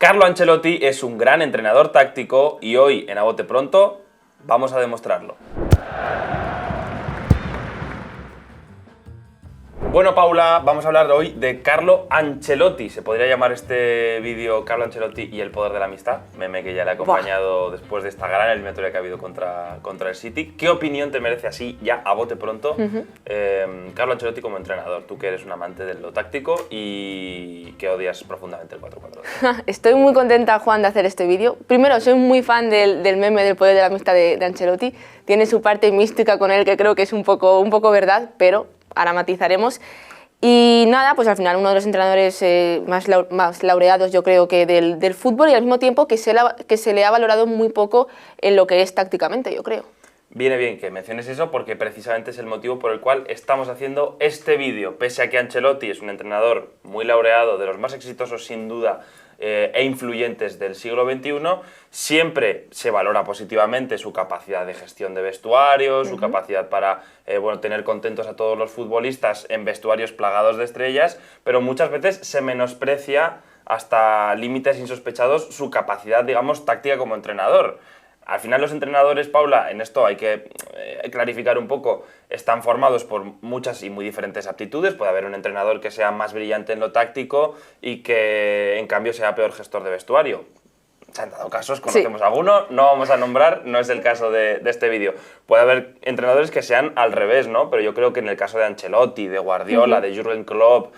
Carlo Ancelotti es un gran entrenador táctico y hoy en A Bote Pronto vamos a demostrarlo. Bueno, Paula, vamos a hablar hoy de Carlo Ancelotti. Se podría llamar este vídeo Carlo Ancelotti y el poder de la amistad, meme que ya le ha acompañado después de esta gran eliminatoria que ha habido contra el City. ¿Qué opinión te merece así, ya a bote pronto, Carlo Ancelotti como entrenador? Tú que eres un amante de lo táctico y que odias profundamente el 4-4-2. Estoy muy contenta, Juan, de hacer este vídeo. Primero, soy muy fan del meme del poder de la amistad de Ancelotti. Tiene su parte mística con él que creo que es un poco verdad, pero ahora matizaremos. Y nada, pues al final uno de los entrenadores más laureados, yo creo, que del fútbol, y al mismo tiempo que se le ha valorado muy poco en lo que es tácticamente, yo creo. Viene bien que menciones eso porque precisamente es el motivo por el cual estamos haciendo este vídeo. Pese a que Ancelotti es un entrenador muy laureado, de los más exitosos sin duda e influyentes del siglo XXI, siempre se valora positivamente su capacidad de gestión de vestuarios, su capacidad para tener contentos a todos los futbolistas en vestuarios plagados de estrellas, pero muchas veces se menosprecia hasta límites insospechados su capacidad, digamos, táctica como entrenador. Al final los entrenadores, Paula, en esto hay que clarificar un poco, están formados por muchas y muy diferentes aptitudes. Puede haber un entrenador que sea más brillante en lo táctico y que en cambio sea peor gestor de vestuario. Se han dado casos, conocemos alguno, no vamos a nombrar, no es el caso de este vídeo. Puede haber entrenadores que sean al revés, ¿no? Pero yo creo que en el caso de Ancelotti, de Guardiola, de Jürgen Klopp,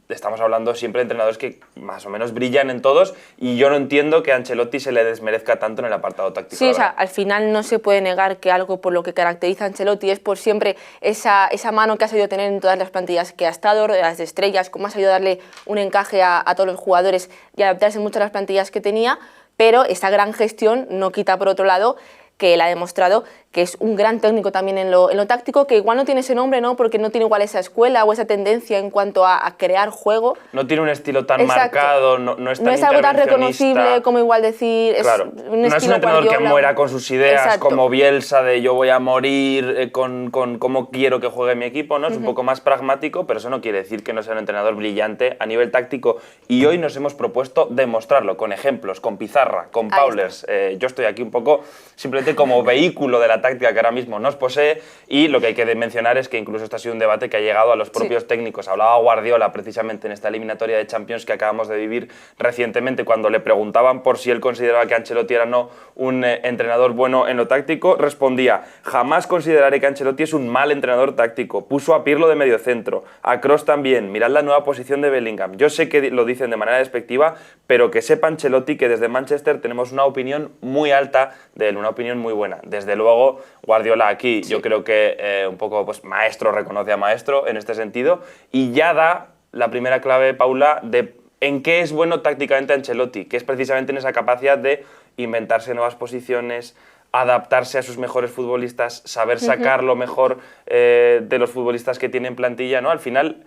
estamos hablando siempre de entrenadores que más o menos brillan en todos, y yo no entiendo que a Ancelotti se le desmerezca tanto en el apartado táctico. Sí, o sea, al final no se puede negar que algo por lo que caracteriza a Ancelotti es por siempre esa mano que ha sabido tener en todas las plantillas que ha estado, las de estrellas, cómo ha sabido darle un encaje a todos los jugadores y adaptarse mucho a las plantillas que tenía, pero esa gran gestión no quita, por otro lado, que él ha demostrado que es un gran técnico también en lo táctico, que igual no tiene ese nombre, ¿no? Porque no tiene igual esa escuela o esa tendencia en cuanto a crear juego. No tiene un estilo tan marcado, no es tan algo tan reconocible como igual decir... Claro, no es un entrenador que muera con sus ideas, como Bielsa, de yo voy a morir con cómo quiero que juegue mi equipo, ¿no? Es un poco más pragmático, pero eso no quiere decir que no sea un entrenador brillante a nivel táctico. Y hoy nos hemos propuesto demostrarlo con ejemplos, con pizarra, con Paulers. Yo estoy aquí un poco simplemente como vehículo de la táctica que ahora mismo nos posee, y lo que hay que mencionar es que incluso este ha sido un debate que ha llegado a los propios técnicos. Hablaba Guardiola precisamente en esta eliminatoria de Champions que acabamos de vivir recientemente, cuando le preguntaban por si él consideraba que Ancelotti era no un entrenador bueno en lo táctico, respondía: jamás consideraré que Ancelotti es un mal entrenador táctico. Puso a Pirlo de mediocentro, a Kroos también, mirad la nueva posición de Bellingham. Yo sé que lo dicen de manera despectiva, pero que sepa Ancelotti que desde Manchester tenemos una opinión muy alta de él, una opinión muy buena. Desde luego, Guardiola aquí yo creo que un poco pues maestro reconoce a maestro en este sentido, y ya da la primera clave, Paula, de en qué es bueno tácticamente Ancelotti, que es precisamente en esa capacidad de inventarse nuevas posiciones, adaptarse a sus mejores futbolistas, saber sacar lo mejor de los futbolistas que tiene en plantilla, ¿no? Al final,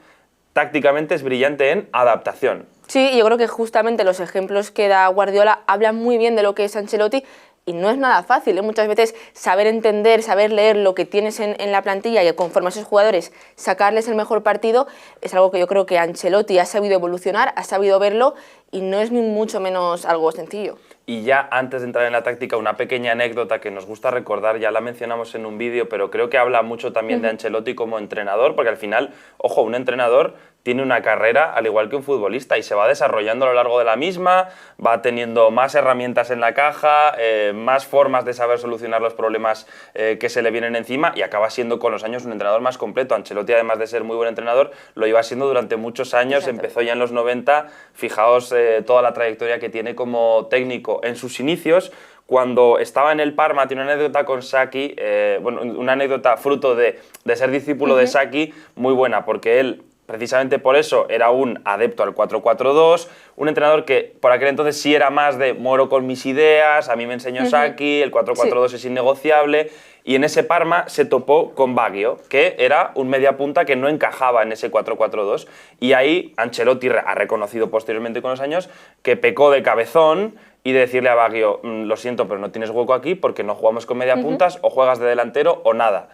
tácticamente es brillante en adaptación. Sí, yo creo que justamente los ejemplos que da Guardiola hablan muy bien de lo que es Ancelotti. Y no es nada fácil, ¿eh? Muchas veces saber entender, saber leer lo que tienes en la plantilla y conforme a esos jugadores sacarles el mejor partido es algo que yo creo que Ancelotti ha sabido evolucionar, ha sabido verlo, y no es ni mucho menos algo sencillo. Y ya antes de entrar en la táctica, una pequeña anécdota que nos gusta recordar, ya la mencionamos en un vídeo, pero creo que habla mucho también de Ancelotti como entrenador, porque al final, ojo, un entrenador tiene una carrera al igual que un futbolista y se va desarrollando a lo largo de la misma, va teniendo más herramientas en la caja, más formas de saber solucionar los problemas que se le vienen encima, y acaba siendo con los años un entrenador más completo. Ancelotti, además de ser muy buen entrenador, lo iba siendo durante muchos años. Empezó ya en los 90, fijaos toda la trayectoria que tiene como técnico. En sus inicios, cuando estaba en el Parma, tiene una anécdota con Sacchi, una anécdota fruto de ser discípulo de Sacchi muy buena, porque él, precisamente por eso, era un adepto al 4-4-2, un entrenador que por aquel entonces sí era más de muero con mis ideas, a mí me enseñó Sacchi, el 4-4-2 es innegociable, y en ese Parma se topó con Baggio, que era un mediapunta que no encajaba en ese 4-4-2, y ahí Ancelotti ha reconocido posteriormente con los años que pecó de cabezón y de decirle a Baggio: lo siento, pero no tienes hueco aquí porque no jugamos con mediapuntas, o juegas de delantero o nada.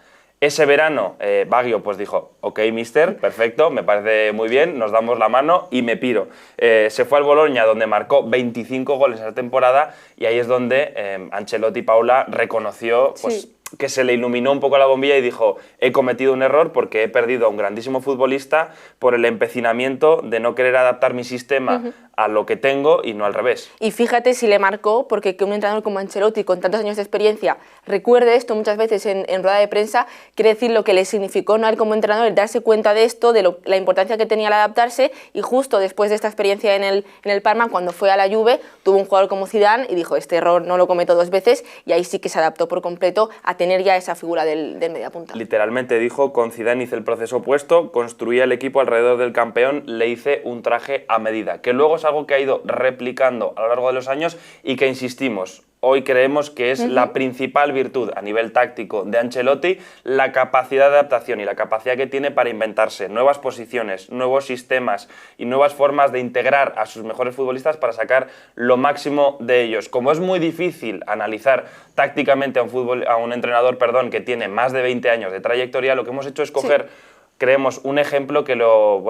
Ese verano, Baggio pues dijo, ok, mister, perfecto, me parece muy bien, nos damos la mano y me piro. Se fue al Bologna, donde marcó 25 goles esa temporada, y ahí es donde Ancelotti, Paula, reconoció pues, que se le iluminó un poco la bombilla y dijo, he cometido un error porque he perdido a un grandísimo futbolista por el empecinamiento de no querer adaptar mi sistema a lo que tengo y no al revés. Y fíjate si le marcó, porque que un entrenador como Ancelotti, con tantos años de experiencia, recuerde esto muchas veces en rueda de prensa, quiere decir lo que le significó no a él como entrenador, el darse cuenta de esto, de la importancia que tenía el adaptarse, y justo después de esta experiencia en el Parma, cuando fue a la Juve, tuvo un jugador como Zidane y dijo, este error no lo cometo 2 veces, y ahí sí que se adaptó por completo a tener ya esa figura del mediapunta. Literalmente dijo, con Zidane hice el proceso opuesto, construía el equipo alrededor del campeón, le hice un traje a medida, que luego es algo que ha ido replicando a lo largo de los años y que, insistimos, hoy creemos que es la principal virtud a nivel táctico de Ancelotti, la capacidad de adaptación y la capacidad que tiene para inventarse nuevas posiciones, nuevos sistemas y nuevas formas de integrar a sus mejores futbolistas para sacar lo máximo de ellos. Como es muy difícil analizar tácticamente a un entrenador que tiene más de 20 años de trayectoria, lo que hemos hecho es coger... creemos un ejemplo que lo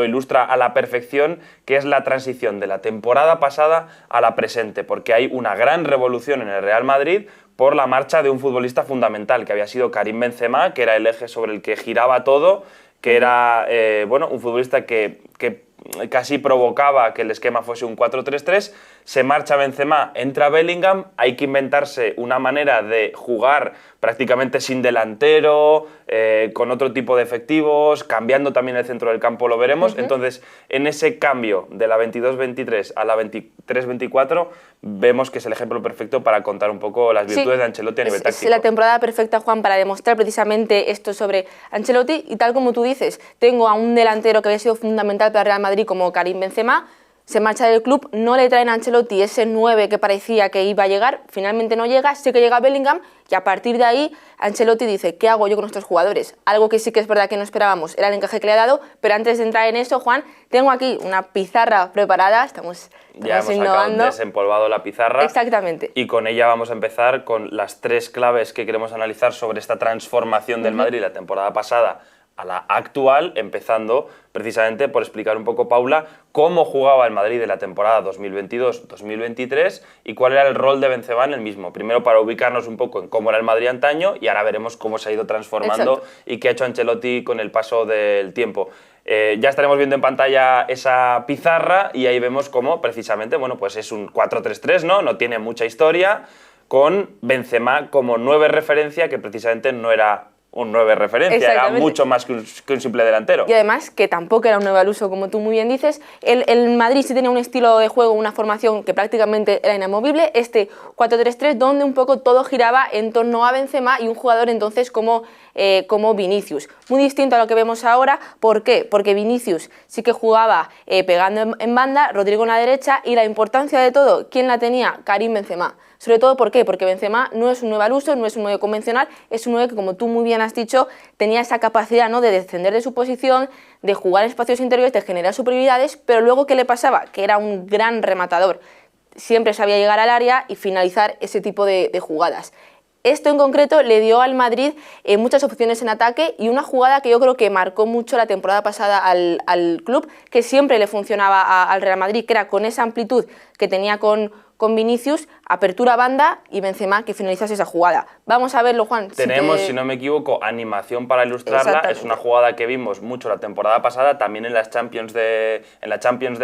ilustra a la perfección, que es la transición de la temporada pasada a la presente, porque hay una gran revolución en el Real Madrid por la marcha de un futbolista fundamental, que había sido Karim Benzema, que era el eje sobre el que giraba todo, que era un futbolista que casi provocaba que el esquema fuese un 4-3-3, se marcha Benzema, entra Bellingham, hay que inventarse una manera de jugar prácticamente sin delantero, con otro tipo de efectivos, cambiando también el centro del campo, lo veremos. Entonces, en ese cambio de la 22-23 a la 23-24, vemos que es el ejemplo perfecto para contar un poco las virtudes de Ancelotti a nivel táctico. Es la temporada perfecta, Juan, para demostrar precisamente esto sobre Ancelotti, y tal como tú dices, tengo a un delantero que había sido fundamental para el Real Madrid como Karim Benzema, se marcha del club, no le traen a Ancelotti ese 9 que parecía que iba a llegar, finalmente no llega, sí que llega Bellingham, y a partir de ahí Ancelotti dice, ¿qué hago yo con estos jugadores? Algo que sí que es verdad que no esperábamos, era el encaje que le ha dado, pero antes de entrar en eso, Juan, tengo aquí una pizarra preparada, estamos innovando. Desempolvado la pizarra. Exactamente. Y con ella vamos a empezar con las 3 claves que queremos analizar sobre esta transformación del Madrid la temporada pasada a la actual, empezando precisamente por explicar un poco, Paula, cómo jugaba el Madrid de la temporada 2022-2023 y cuál era el rol de Benzema en el mismo. Primero para ubicarnos un poco en cómo era el Madrid antaño, y ahora veremos cómo se ha ido transformando y qué ha hecho Ancelotti con el paso del tiempo. Ya estaremos viendo en pantalla esa pizarra y ahí vemos cómo precisamente, pues es un 4-3-3, ¿no? No tiene mucha historia, con Benzema como 9 referencia, que precisamente no era un 9 referencia, era mucho más que un simple delantero. Y además que tampoco era un 9 al uso, como tú muy bien dices. El Madrid sí tenía un estilo de juego, una formación que prácticamente era inamovible, este 4-3-3, donde un poco todo giraba en torno a Benzema y un jugador entonces como Vinicius. Muy distinto a lo que vemos ahora. ¿Por qué? Porque Vinicius sí que jugaba pegando en banda, Rodrigo en la derecha, y la importancia de todo, ¿quién la tenía? Karim Benzema. Sobre todo, ¿por qué? Porque Benzema no es un 9 al uso, no es un 9 convencional, es un 9 que, como tú muy bien has dicho, tenía esa capacidad, ¿no?, de descender de su posición, de jugar en espacios interiores, de generar superioridades, pero luego, ¿qué le pasaba? Que era un gran rematador. Siempre sabía llegar al área y finalizar ese tipo de jugadas. Esto en concreto le dio al Madrid muchas opciones en ataque, y una jugada que yo creo que marcó mucho la temporada pasada al club, que siempre le funcionaba al Real Madrid, que era con esa amplitud que tenía con Vinicius, apertura banda y Benzema que finalizase esa jugada. Vamos a verlo, Juan. Tenemos, si no me equivoco, animación para ilustrarla. Es una jugada que vimos mucho la temporada pasada, también en las Champions de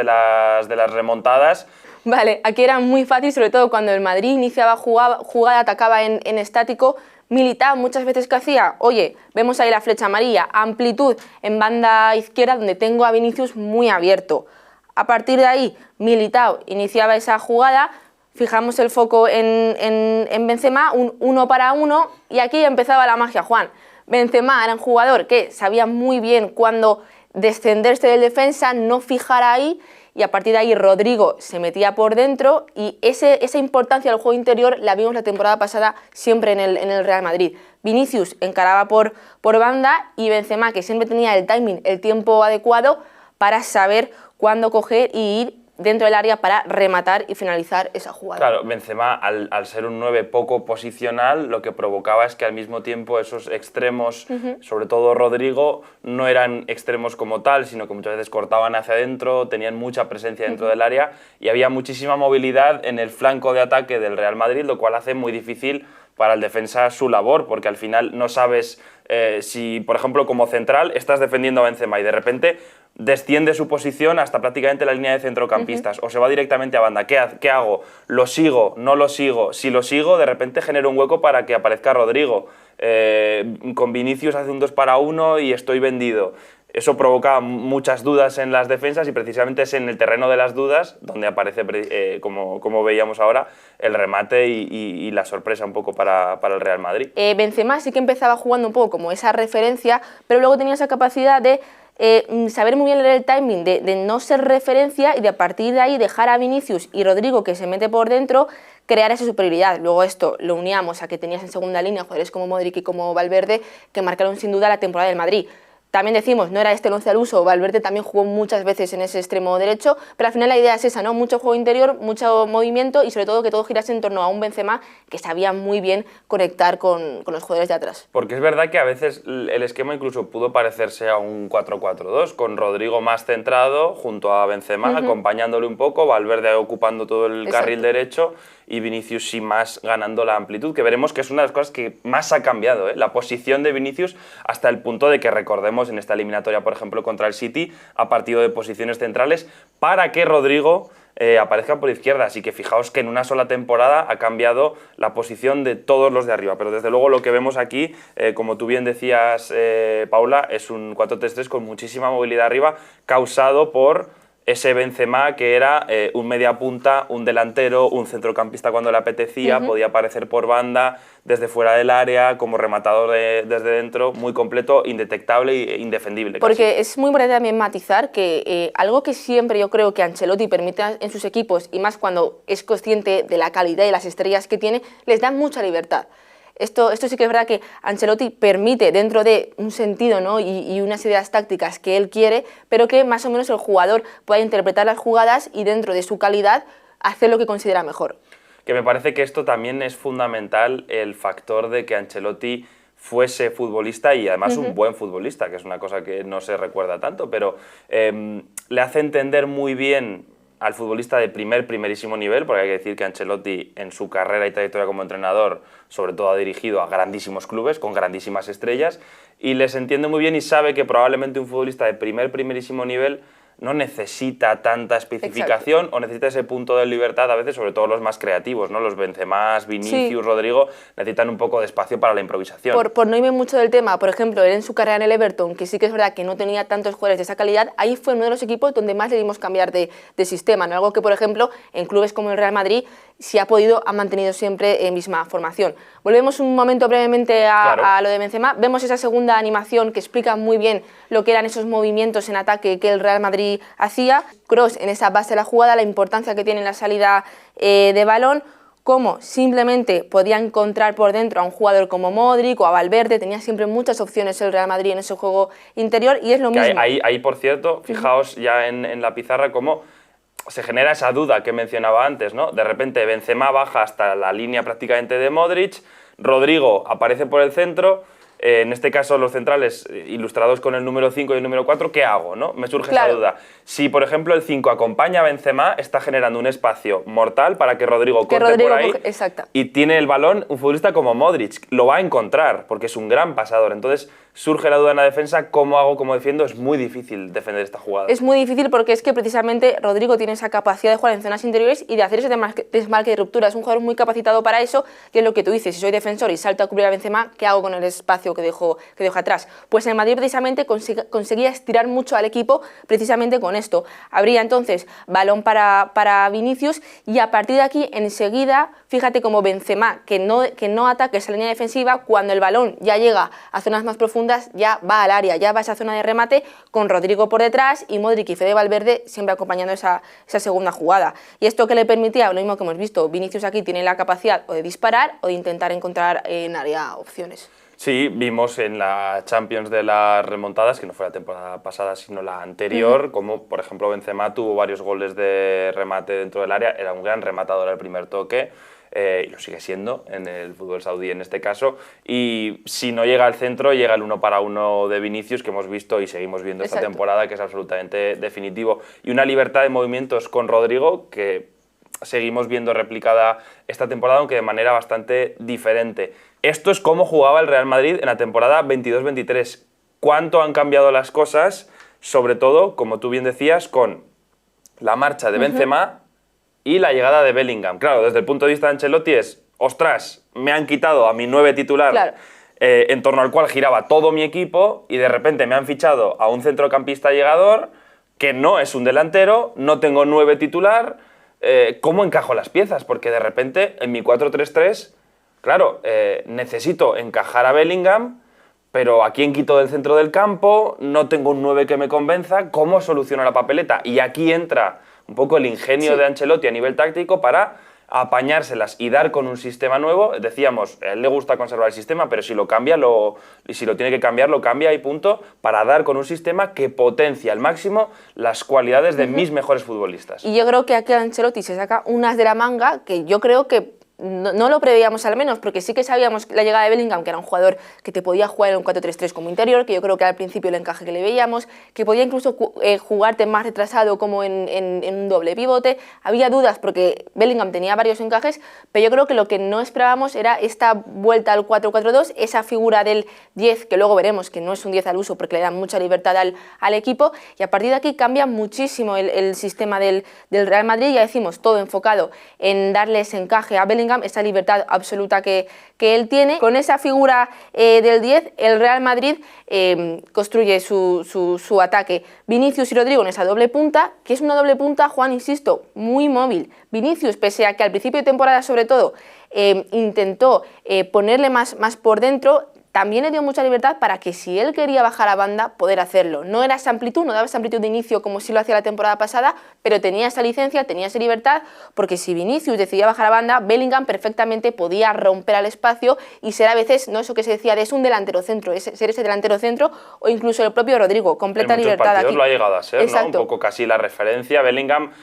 las remontadas. Vale, aquí era muy fácil, sobre todo cuando el Madrid iniciaba jugada, atacaba en estático. Militao muchas veces que hacía, oye, vemos ahí la flecha amarilla, amplitud en banda izquierda donde tengo a Vinicius muy abierto. A partir de ahí, Militao iniciaba esa jugada, fijamos el foco en Benzema, un 1 para 1, y aquí empezaba la magia, Juan. Benzema era un jugador que sabía muy bien cuándo descenderse del defensa, no fijar ahí, y a partir de ahí Rodrigo se metía por dentro, y esa importancia del juego interior la vimos la temporada pasada siempre en el Real Madrid. Vinicius encaraba por banda, y Benzema, que siempre tenía el timing, el tiempo adecuado para saber cuándo coger y ir dentro del área para rematar y finalizar esa jugada. Claro, Benzema, al ser un 9 poco posicional, lo que provocaba es que al mismo tiempo esos extremos, sobre todo Rodrigo, no eran extremos como tal, sino que muchas veces cortaban hacia adentro, tenían mucha presencia dentro del área y había muchísima movilidad en el flanco de ataque del Real Madrid, lo cual hace muy difícil para el defensa su labor, porque al final no sabes si, por ejemplo, como central estás defendiendo a Benzema y de repente desciende su posición hasta prácticamente la línea de centrocampistas o se va directamente a banda. ¿Qué hago? ¿Lo sigo? ¿No lo sigo? Si lo sigo, de repente genero un hueco para que aparezca Rodrigo. Con Vinicius hace un 2 para 1 y estoy vendido. Eso provoca muchas dudas en las defensas y precisamente es en el terreno de las dudas donde aparece, como veíamos ahora, el remate y la sorpresa un poco para el Real Madrid. Benzema sí que empezaba jugando un poco como esa referencia, pero luego tenía esa capacidad de saber muy bien leer el timing, de no ser referencia y de a partir de ahí dejar a Vinicius y Rodrigo, que se mete por dentro, crear esa superioridad. Luego esto lo uníamos a que tenías en segunda línea jugadores como Modric y como Valverde, que marcaron sin duda la temporada del Madrid. También decimos, no era este el once al uso, Valverde también jugó muchas veces en ese extremo derecho, pero al final la idea es esa, ¿no? Mucho juego interior, mucho movimiento y sobre todo que todo girase en torno a un Benzema que sabía muy bien conectar con los jugadores de atrás. Porque es verdad que a veces el esquema incluso pudo parecerse a un 4-4-2, con Rodrigo más centrado junto a Benzema, acompañándole un poco, Valverde ocupando todo el carril derecho y Vinicius sí más ganando la amplitud, que veremos que es una de las cosas que más ha cambiado, la posición de Vinicius hasta el punto de que recordemos en esta eliminatoria, por ejemplo, contra el City, ha partido de posiciones centrales para que Rodrigo aparezca por izquierda, así que fijaos que en una sola temporada ha cambiado la posición de todos los de arriba, pero desde luego lo que vemos aquí, como tú bien decías, Paula, es un 4-3-3 con muchísima movilidad arriba, causado por ese Benzema que era un mediapunta, un delantero, un centrocampista cuando le apetecía, podía aparecer por banda, desde fuera del área, como rematador desde dentro, muy completo, indetectable e indefendible. Porque casi. es muy importante también matizar que algo que siempre yo creo que Ancelotti permite en sus equipos, y más cuando es consciente de la calidad y las estrellas que tiene, les da mucha libertad. Esto sí que es verdad que Ancelotti permite dentro de un sentido, ¿no? y unas ideas tácticas que él quiere, pero que más o menos el jugador pueda interpretar las jugadas y dentro de su calidad hacer lo que considera mejor. Que me parece que esto también es fundamental, el factor de que Ancelotti fuese futbolista y además un buen futbolista, que es una cosa que no se recuerda tanto, pero le hace entender muy bien al futbolista de primerísimo nivel, porque hay que decir que Ancelotti en su carrera y trayectoria como entrenador sobre todo ha dirigido a grandísimos clubes con grandísimas estrellas y les entiende muy bien y sabe que probablemente un futbolista de primerísimo nivel no necesita tanta especificación. Exacto. O necesita ese punto de libertad a veces, sobre todo los más creativos, ¿no? Los Benzema, Vinicius, sí. Rodrigo, necesitan un poco de espacio para la improvisación. Por no irme mucho del tema, por ejemplo, él en su carrera en el Everton, que sí que es verdad que no tenía tantos jugadores de esa calidad, ahí fue uno de los equipos donde más le dimos cambiar de sistema, ¿no? Algo que, por ejemplo, en clubes como el Real Madrid, si ha podido, ha mantenido siempre misma formación. Volvemos un momento brevemente a lo de Benzema. Vemos esa segunda animación que explica muy bien lo que eran esos movimientos en ataque que el Real Madrid hacía. Kroos en esa base de la jugada, la importancia que tiene en la salida de balón, cómo simplemente podía encontrar por dentro a un jugador como Modric o a Valverde, tenía siempre muchas opciones el Real Madrid en ese juego interior y es lo mismo. Ahí por cierto, fijaos ya en la pizarra cómo se genera esa duda que mencionaba antes, ¿no? De repente Benzema baja hasta la línea prácticamente de Modric, Rodrigo aparece por el centro, en este caso los centrales ilustrados con el número 5 y el número 4, ¿qué hago? ¿No? Me surge esa duda. Si, por ejemplo, el 5 acompaña a Benzema, está generando un espacio mortal para que Rodrigo corte por ahí y tiene el balón un futbolista como Modric. Lo va a encontrar porque es un gran pasador. Entonces surge la duda en la defensa, ¿cómo hago, cómo defiendo? Es muy difícil defender esta jugada. Es muy difícil porque es que precisamente Rodrigo tiene esa capacidad de jugar en zonas interiores y de hacer ese desmarque de ruptura. Es un jugador muy capacitado para eso, que es lo que tú dices. Si soy defensor y salto a cubrir a Benzema, ¿qué hago con el espacio que dejo atrás? Pues en Madrid precisamente conseguía estirar mucho al equipo precisamente con esto. Habría entonces balón para Vinicius y a partir de aquí enseguida, fíjate como Benzema, que no ataque esa línea defensiva, cuando el balón ya llega a zonas más profundas, ya va al área, ya va a esa zona de remate con Rodrigo por detrás y Modric y Fede Valverde siempre acompañando esa segunda jugada. Y esto que le permitía, lo mismo que hemos visto, Vinicius aquí tiene la capacidad o de disparar o de intentar encontrar en área opciones. Sí, vimos en la Champions de las remontadas, que no fue la temporada pasada sino la anterior, como por ejemplo Benzema tuvo varios goles de remate dentro del área, era un gran rematador al primer toque, y lo sigue siendo en el fútbol saudí en este caso, y si no llega al centro, llega el 1 para 1 de Vinicius, que hemos visto y seguimos viendo esta temporada, que es absolutamente definitivo, y una libertad de movimientos con Rodrigo, que seguimos viendo replicada esta temporada, aunque de manera bastante diferente. Esto es cómo jugaba el Real Madrid en la temporada 22-23. ¿Cuánto han cambiado las cosas? Sobre todo, como tú bien decías, con la marcha de Benzema y la llegada de Bellingham. Claro, desde el punto de vista de Ancelotti es, ostras, me han quitado a mi 9 titular, en torno al cual giraba todo mi equipo, y de repente me han fichado a un centrocampista llegador que no es un delantero, no tengo 9 titular. ¿Cómo encajo las piezas? Porque de repente en mi 4-3-3, claro, necesito encajar a Bellingham, pero ¿a quién quito del centro del campo? No tengo un 9 que me convenza. ¿Cómo soluciono la papeleta? Y aquí entra un poco el ingenio de Ancelotti a nivel táctico para apañárselas y dar con un sistema nuevo. Decíamos, a él le gusta conservar el sistema, pero si lo cambia, y si lo tiene que cambiar, lo cambia y punto, para dar con un sistema que potencia al máximo las cualidades de mis mejores futbolistas. Y yo creo que aquí Ancelotti se saca unas de la manga que yo creo que no lo preveíamos al menos, porque sí que sabíamos la llegada de Bellingham, que era un jugador que te podía jugar en un 4-3-3 como interior, que yo creo que al principio el encaje que le veíamos, que podía incluso jugarte más retrasado como en un doble pivote. Había dudas porque Bellingham tenía varios encajes, pero yo creo que lo que no esperábamos era esta vuelta al 4-4-2, esa figura del 10, que luego veremos que no es un 10 al uso porque le da mucha libertad al equipo, y a partir de aquí cambia muchísimo el sistema del Real Madrid. Ya decimos, todo enfocado en darle ese encaje a Bellingham, esa libertad absoluta que él tiene. Con esa figura del 10, el Real Madrid construye su ataque. Vinicius y Rodrigo en esa doble punta, que es una doble punta, Juan, insisto, muy móvil. Vinicius, pese a que al principio de temporada sobre todo intentó ponerle más por dentro, también le dio mucha libertad para que si él quería bajar a banda, poder hacerlo. No era esa amplitud, no daba esa amplitud de inicio como sí lo hacía la temporada pasada, pero tenía esa licencia, tenía esa libertad, porque si Vinicius decidía bajar a banda, Bellingham perfectamente podía romper al espacio y ser a veces, no eso que se decía de es un delantero centro, ser ese delantero centro, o incluso el propio Rodrigo, completa libertad aquí. En muchos partidos lo ha llegado a ser, ¿no? Un poco casi la referencia. Bellingham,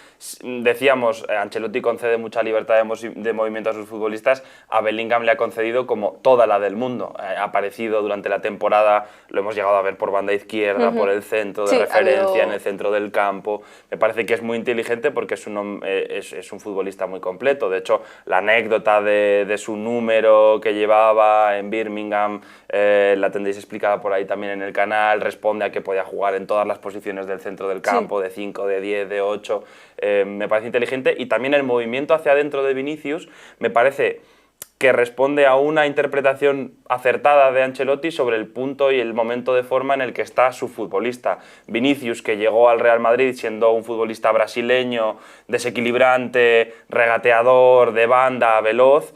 decíamos, Ancelotti concede mucha libertad de movimiento a sus futbolistas, a Bellingham le ha concedido como toda la del mundo. Aparecido durante la temporada, lo hemos llegado a ver por banda izquierda, por el centro de referencia, en el centro del campo. Me parece que es muy inteligente porque es un futbolista muy completo. De hecho, la anécdota de su número que llevaba en Birmingham la tendréis explicada por ahí también en el canal. Responde a que podía jugar en todas las posiciones del centro del campo, de 5, de 10, de 8. Me parece inteligente, y también el movimiento hacia adentro de Vinicius me parece que responde a una interpretación acertada de Ancelotti sobre el punto y el momento de forma en el que está su futbolista. Vinicius, que llegó al Real Madrid siendo un futbolista brasileño, desequilibrante, regateador, de banda, veloz,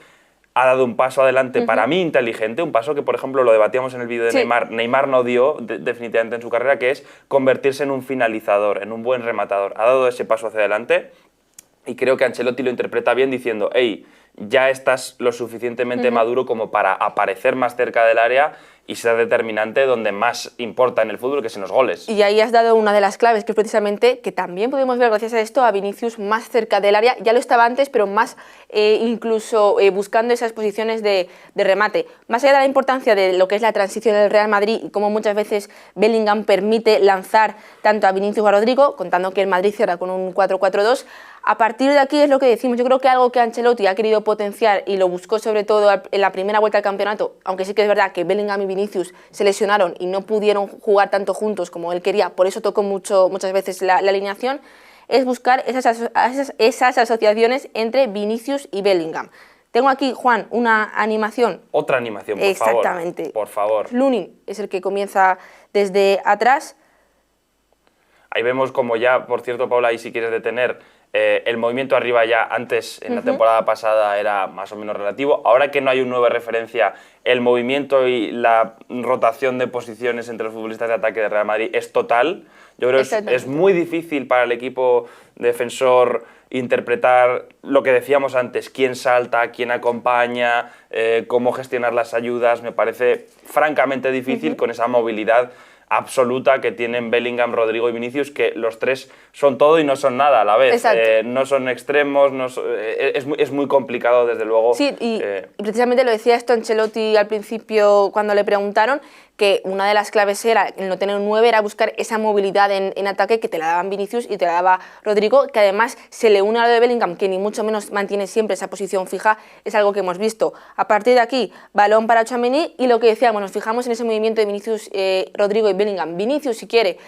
ha dado un paso adelante para mí inteligente, un paso que, por ejemplo, lo debatíamos en el vídeo de Neymar. Neymar no dio definitivamente en su carrera, que es convertirse en un finalizador, en un buen rematador. Ha dado ese paso hacia adelante, y creo que Ancelotti lo interpreta bien diciendo, hey, ya estás lo suficientemente maduro como para aparecer más cerca del área y ser determinante donde más importa en el fútbol, que es en los goles. Y ahí has dado una de las claves, que es precisamente que también podemos ver, gracias a esto, a Vinicius más cerca del área. Ya lo estaba antes, pero más incluso buscando esas posiciones de remate. Más allá de la importancia de lo que es la transición del Real Madrid y cómo muchas veces Bellingham permite lanzar tanto a Vinicius como a Rodrigo, contando que el Madrid cierra con un 4-4-2, a partir de aquí es lo que decimos. Yo creo que algo que Ancelotti ha querido potenciar y lo buscó sobre todo en la primera vuelta al campeonato, aunque sí que es verdad que Bellingham y Vinicius se lesionaron y no pudieron jugar tanto juntos como él quería, por eso tocó muchas veces la alineación, es buscar esas asociaciones entre Vinicius y Bellingham. Tengo aquí, Juan, una animación. Otra animación, por favor. Exactamente. Por favor. Lunin es el que comienza desde atrás. Ahí vemos como ya, por cierto, Paula, ahí si quieres detener, El movimiento arriba ya antes, en la temporada pasada, era más o menos relativo. Ahora que no hay un 9 referencia, el movimiento y la rotación de posiciones entre los futbolistas de ataque de Real Madrid es total. Yo creo que es muy difícil para el equipo defensor interpretar lo que decíamos antes, quién salta, quién acompaña, cómo gestionar las ayudas. Me parece francamente difícil con esa movilidad absoluta que tienen Bellingham, Rodrigo y Vinicius, que los tres son todo y no son nada a la vez. No son extremos, es muy complicado, desde luego. Sí, y precisamente lo decía esto Ancelotti al principio cuando le preguntaron, que una de las claves era, el no tener un 9, era buscar esa movilidad en ataque que te la daban Vinicius y te la daba Rodrigo, que además se le une a lo de Bellingham, que ni mucho menos mantiene siempre esa posición fija, es algo que hemos visto. A partir de aquí, balón para Tchouaméni, y lo que decíamos, nos fijamos en ese movimiento de Vinicius, Rodrigo y Bellingham. Vinicius, si quiere,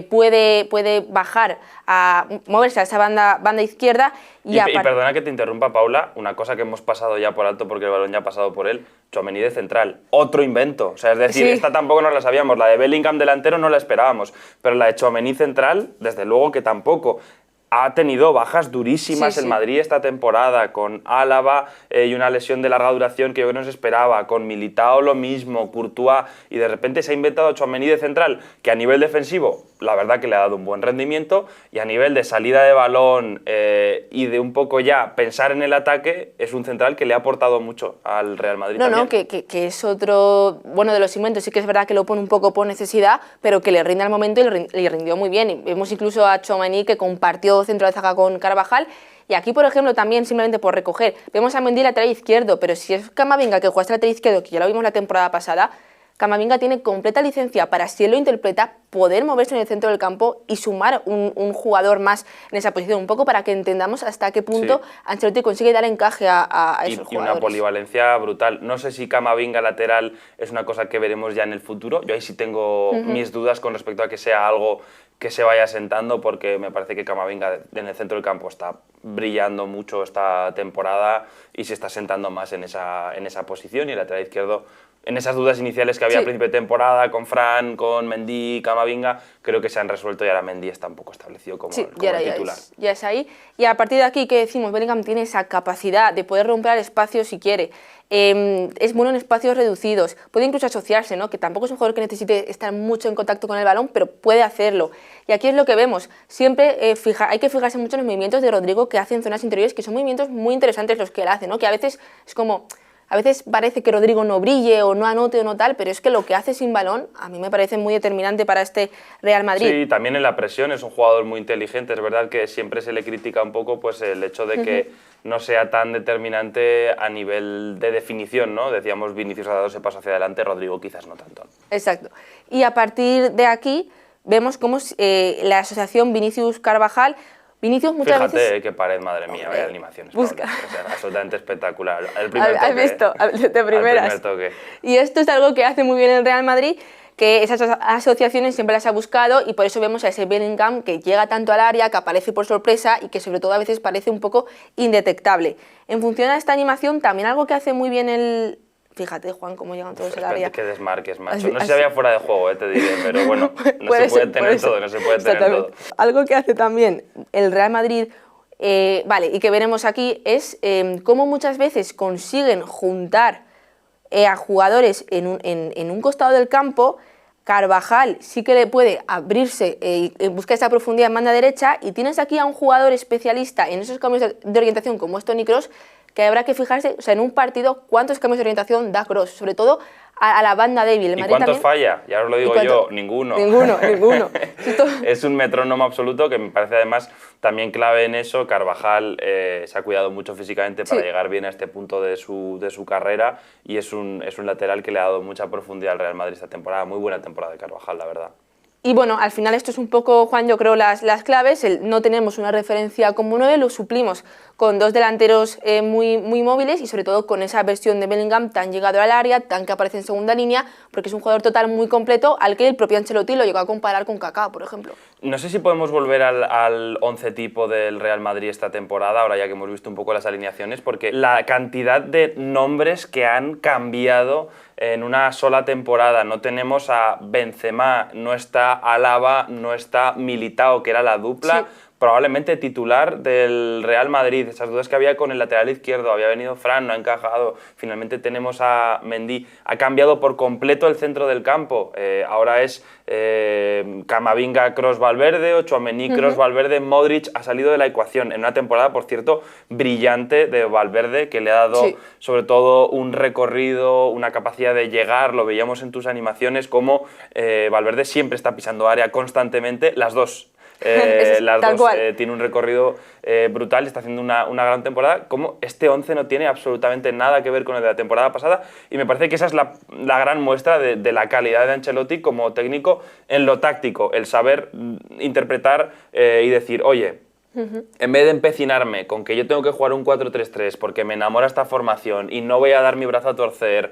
puede bajar a moverse a esa banda izquierda. Y perdona que te interrumpa, Paula, una cosa que hemos pasado ya por alto porque el balón ya ha pasado por él, Tchouaméni de central, otro invento. O sea, es decir, esta tampoco nos la sabíamos, la de Bellingham delantero no la esperábamos, pero la de Tchouaméni central, desde luego que tampoco. Ha tenido bajas durísimas el Madrid esta temporada, con Álava y una lesión de larga duración que yo creo que no se esperaba, con Militao lo mismo, Courtois, y de repente se ha inventado Tchouaméni de central, que a nivel defensivo, la verdad que le ha dado un buen rendimiento, y a nivel de salida de balón y de un poco ya pensar en el ataque, es un central que le ha aportado mucho al Real Madrid también. Que es otro, bueno, de los inventos. Sí que es verdad que lo pone un poco por necesidad, pero que le rinde al momento y le rindió muy bien. Y vemos incluso a Tchouaméni que compartió centro de zaga con Carvajal. Y aquí, por ejemplo, también simplemente por recoger, vemos a Mendy lateral izquierdo, pero si es Camavinga que juega este lateral izquierdo, que ya lo vimos la temporada pasada, Camavinga tiene completa licencia para, si él lo interpreta, poder moverse en el centro del campo y sumar un jugador más en esa posición, un poco para que entendamos hasta qué punto Ancelotti consigue dar encaje a esos jugadores. Y una polivalencia brutal. No sé si Camavinga lateral es una cosa que veremos ya en el futuro. Yo ahí sí tengo mis dudas con respecto a que sea algo que se vaya sentando, porque me parece que Camavinga en el centro del campo está brillando mucho esta temporada y se está sentando más en esa posición, y el lateral izquierdo, en esas dudas iniciales que había al principio de temporada con Fran, con Mendy, Camavinga, creo que se han resuelto y ahora Mendy está un poco establecido como titular. Ya es ahí. Y a partir de aquí, ¿qué decimos? Bellingham tiene esa capacidad de poder romper el espacio si quiere. Es bueno en espacios reducidos, puede incluso asociarse, ¿no? Que tampoco es un jugador que necesite estar mucho en contacto con el balón, pero puede hacerlo. Y aquí es lo que vemos, siempre hay que fijarse mucho en los movimientos de Rodrigo que hace en zonas interiores, que son movimientos muy interesantes los que él hace, ¿no? Que a veces es como... A veces parece que Rodrigo no brille o no anote o no tal, pero es que lo que hace sin balón a mí me parece muy determinante para este Real Madrid. Sí, también en la presión es un jugador muy inteligente. Es verdad que siempre se le critica un poco pues el hecho de que no sea tan determinante a nivel de definición, ¿no? Decíamos, Vinicius ha dado ese paso hacia adelante, Rodrigo quizás no tanto. Exacto. Y a partir de aquí vemos cómo la asociación Vinicius-Carvajal... Vinicius muchas veces... Fíjate qué pared, madre mía, vaya animaciones. Busca. O sea, absolutamente espectacular. El primer toque. ¿Has visto? De primeras. El primer toque. Y esto es algo que hace muy bien el Real Madrid, que esas asociaciones siempre las ha buscado, y por eso vemos a ese Bellingham que llega tanto al área, que aparece por sorpresa y que sobre todo a veces parece un poco indetectable. En función a esta animación, también algo que hace muy bien el... Fíjate, Juan, cómo llegan todos al área. Que desmarques, macho. No sé si había fuera de juego, te diré, pero bueno, no se puede tener todo, no se puede tener todo. Algo que hace también el Real Madrid, y que veremos aquí, es cómo muchas veces consiguen juntar a jugadores en un costado del campo. Carvajal sí que le puede abrirse, buscar esa profundidad en banda derecha, y tienes aquí a un jugador especialista en esos cambios de orientación como es Toni Kroos, que habrá que fijarse, o sea, en un partido, cuántos cambios de orientación da Kroos, sobre todo a la banda débil. ¿Y cuántos falla? Ya os lo digo yo, ninguno. Ninguno. Es un metrónomo absoluto, que me parece además también clave en eso. Carvajal se ha cuidado mucho físicamente para llegar bien a este punto de su carrera, y es un lateral que le ha dado mucha profundidad al Real Madrid esta temporada. Muy buena temporada de Carvajal, la verdad. Y bueno, al final esto es un poco, Juan, yo creo las claves. No tenemos una referencia como 9, lo suplimos con dos delanteros muy móviles, y sobre todo con esa versión de Bellingham tan llegado al área, tan que aparece en segunda línea, porque es un jugador total muy completo, al que el propio Ancelotti lo llegó a comparar con Kaká, por ejemplo. No sé si podemos volver al 11 tipo del Real Madrid esta temporada, ahora ya que hemos visto un poco las alineaciones, porque la cantidad de nombres que han cambiado en una sola temporada. No tenemos a Benzema, no está Álava, no está Militao, que era la dupla. Sí. probablemente titular del Real Madrid. Esas dudas que había con el lateral izquierdo, había venido Fran, no ha encajado, finalmente tenemos a Mendy, ha cambiado por completo el centro del campo, ahora es Camavinga, Kroos, Valverde, o Tchouaméni, Kroos, Valverde, Modric, ha salido de la ecuación en una temporada, por cierto, brillante de Valverde, que le ha dado sobre todo un recorrido, una capacidad de llegar, lo veíamos en tus animaciones, como Valverde siempre está pisando área constantemente, las dos. Las dos tiene un recorrido brutal, está haciendo una gran temporada. Como este 11 no tiene absolutamente nada que ver con el de la temporada pasada, y me parece que esa es la gran muestra de la calidad de Ancelotti como técnico en lo táctico, el saber interpretar y decir, oye, en vez de empecinarme con que yo tengo que jugar un 4-3-3 porque me enamora esta formación y no voy a dar mi brazo a torcer,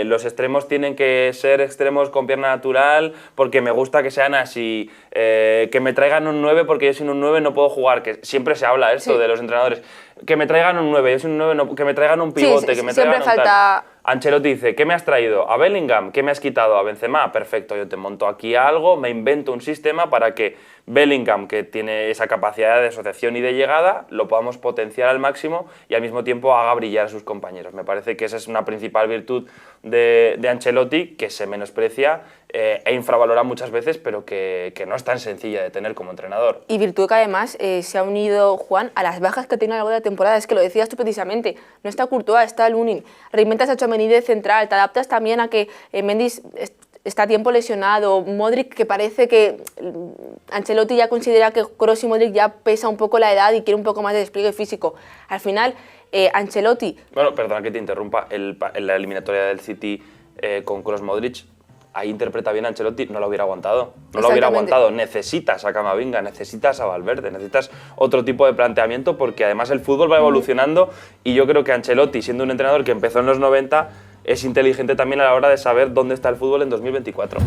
los extremos tienen que ser extremos con pierna natural porque me gusta que sean así, que me traigan un 9 porque yo sin un 9 no puedo jugar, que siempre se habla esto de los entrenadores, que me traigan un 9, yo sin un 9 no, que me traigan un pivote, que me traigan un tal. Ancelotti dice, ¿qué me has traído? ¿A Bellingham? ¿Qué me has quitado? ¿A Benzema? Perfecto, yo te monto aquí algo, me invento un sistema para que Bellingham, que tiene esa capacidad de asociación y de llegada, lo podamos potenciar al máximo y al mismo tiempo haga brillar a sus compañeros. Me parece que esa es una principal virtud de Ancelotti, que se menosprecia e infravalora muchas veces, pero que no es tan sencilla de tener como entrenador. Y virtud que además se ha unido, Juan, a las bajas que tiene a lo largo de la temporada. Es que lo decías tú precisamente, no está Courtois, está Lunin, reinventas a Tchouaméni de central, te adaptas también a que Mendy está a tiempo lesionado, Modric, que parece que Ancelotti ya considera que Kroos y Modric ya pesa un poco la edad y quiere un poco más de despliegue físico. Al final, Ancelotti... Bueno, perdona que te interrumpa, en la eliminatoria del City con Kroos Modric, ahí interpreta bien Ancelotti, no lo hubiera aguantado. No lo hubiera aguantado. Necesitas a Camavinga, necesitas a Valverde, necesitas otro tipo de planteamiento, porque además el fútbol va evolucionando y yo creo que Ancelotti, siendo un entrenador que empezó en los 90, es inteligente también a la hora de saber dónde está el fútbol en 2024.